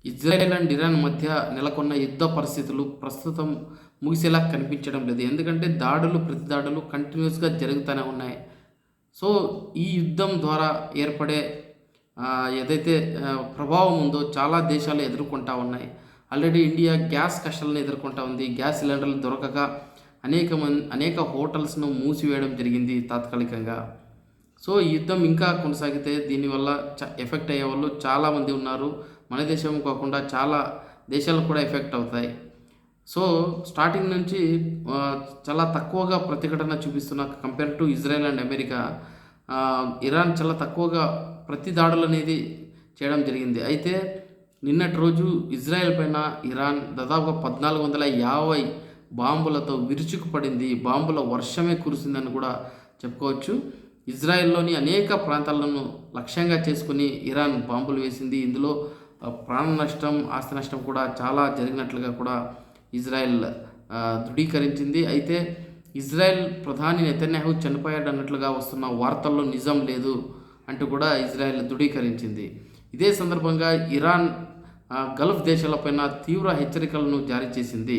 Israel and Iran మధ్య నెలకొన్న యుద్ధ పరిస్థితులు ప్రస్తుతం ముగిసేలా కనిపించడం లేదు. ఎందుకంటే ప్రతి దాడులు కంటిన్యూస్‌గా జరుగుతూనే ఉన్నాయి. సో, ఈ యుద్ధం ద్వారా ఏర్పడే ఏదైతే ప్రభావం ఉందో చాలా దేశాలు ఎదుర్కొంటా ఉన్నాయి. ఆల్రెడీ ఇండియా గ్యాస్ కష్టాలను ఎదుర్కొంటా ఉంది. గ్యాస్ సిలిండర్లు దొరకక అనేక హోటల్స్‌ను మూసివేయడం జరిగింది తాత్కాలికంగా. సో, ఈ యుద్ధం ఇంకా కొనసాగితే దీనివల్ల ఎఫెక్ట్ అయ్యేవాళ్ళు చాలామంది ఉన్నారు. మన దేశం కాకుండా చాలా దేశాలు కూడా ఎఫెక్ట్ అవుతాయి. సో, స్టార్టింగ్ నుంచి చాలా తక్కువగా ప్రతిఘటన చూపిస్తున్న compare to Israel and America, Iran చాలా తక్కువగా ప్రతి దాడులనేది చేయడం జరిగింది. అయితే నిన్నటి రోజు ఇజ్రాయెల్ పైన ఇరాన్ దాదాపుగా 1450 బాంబులతో విరుచుకుపడింది. బాంబుల వర్షమే కురిసిందని కూడా చెప్పుకోవచ్చు. ఇజ్రాయెల్లోని అనేక ప్రాంతాలను లక్ష్యంగా చేసుకుని ఇరాన్ బాంబులు వేసింది. ఇందులో ప్రాణ నష్టం, ఆస్తి నష్టం కూడా చాలా జరిగినట్లుగా కూడా ఇజ్రాయెల్ దృఢీకరించింది. అయితే ఇజ్రాయెల్ ప్రధాని నెతన్యాహు చనిపోయాడన్నట్లుగా వస్తున్న వార్తల్లో నిజం లేదు అంటూ కూడా ఇజ్రాయెల్ దృఢీకరించింది. ఇదే సందర్భంగా ఇరాన్ గల్ఫ్ దేశాలపైన తీవ్ర హెచ్చరికలను జారీ చేసింది.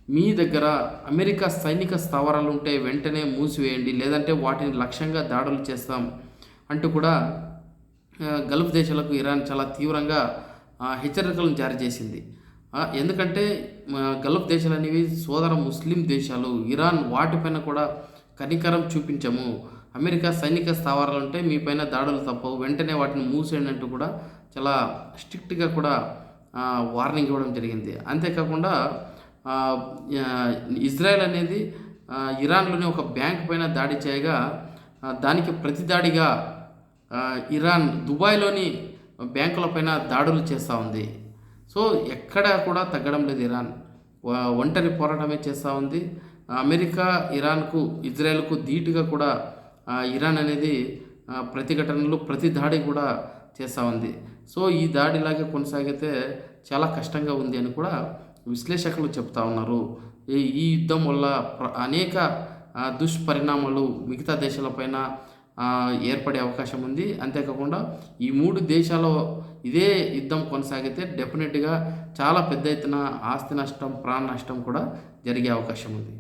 మీ దగ్గర అమెరికా సైనిక స్థావరాలు ఉంటే వెంటనే మూసివేయండి, లేదంటే వాటిని లక్ష్యంగా దాడులు చేస్తాం అంటూ కూడా గల్ఫ్ దేశాలకు ఇరాన్ చాలా తీవ్రంగా హెచ్చరికలను జారీ చేసింది. ఎందుకంటే గల్ఫ్ దేశాలు అనేవి సోదర ముస్లిం దేశాలు. ఇరాన్ వాటిపైన కూడా కనికరం చూపించము, అమెరికా సైనిక స్థావరాలు ఉంటే మీ పైన దాడులు తప్పవు, వెంటనే వాటిని మూసేయండి అంటూ కూడా చాలా స్ట్రిక్ట్గా కూడా వార్నింగ్ ఇవ్వడం జరిగింది. అంతేకాకుండా ఇజ్రాయెల్ అనేది ఇరాన్లోని ఒక బ్యాంక్ పైన దాడి చేయగా దానికి ప్రతిదాడిగా ఇరాన్ దుబాయ్లోని బ్యాంకులపైన దాడులు చేస్తూ ఉంది. సో, ఎక్కడా కూడా తగ్గడం లేదు ఇరాన్. ఒంటరి పోరాటమే చేస్తూ ఉంది. అమెరికా ఇజ్రాయెల్కు ధీటుగా కూడా ఇరాన్ అనేది ప్రతిఘటనలు, ప్రతి దాడి కూడా చేస్తూ ఉంది. సో, ఈ దాడి ఇలాగే కొనసాగితే చాలా కష్టంగా ఉంది అని కూడా విశ్లేషకులు చెప్తా ఉన్నారు. ఈ యుద్ధం వల్ల అనేక దుష్పరిణామాలు మిగతా దేశాలపైన ఏర్పడే అవకాశం ఉంది. అంతేకాకుండా ఈ 3 దేశాలు ఇదే యుద్ధం కొనసాగితే డెఫినెట్గా చాలా పెద్ద ఎత్తున ఆస్తి నష్టం, ప్రాణ నష్టం కూడా జరిగే అవకాశం ఉంది.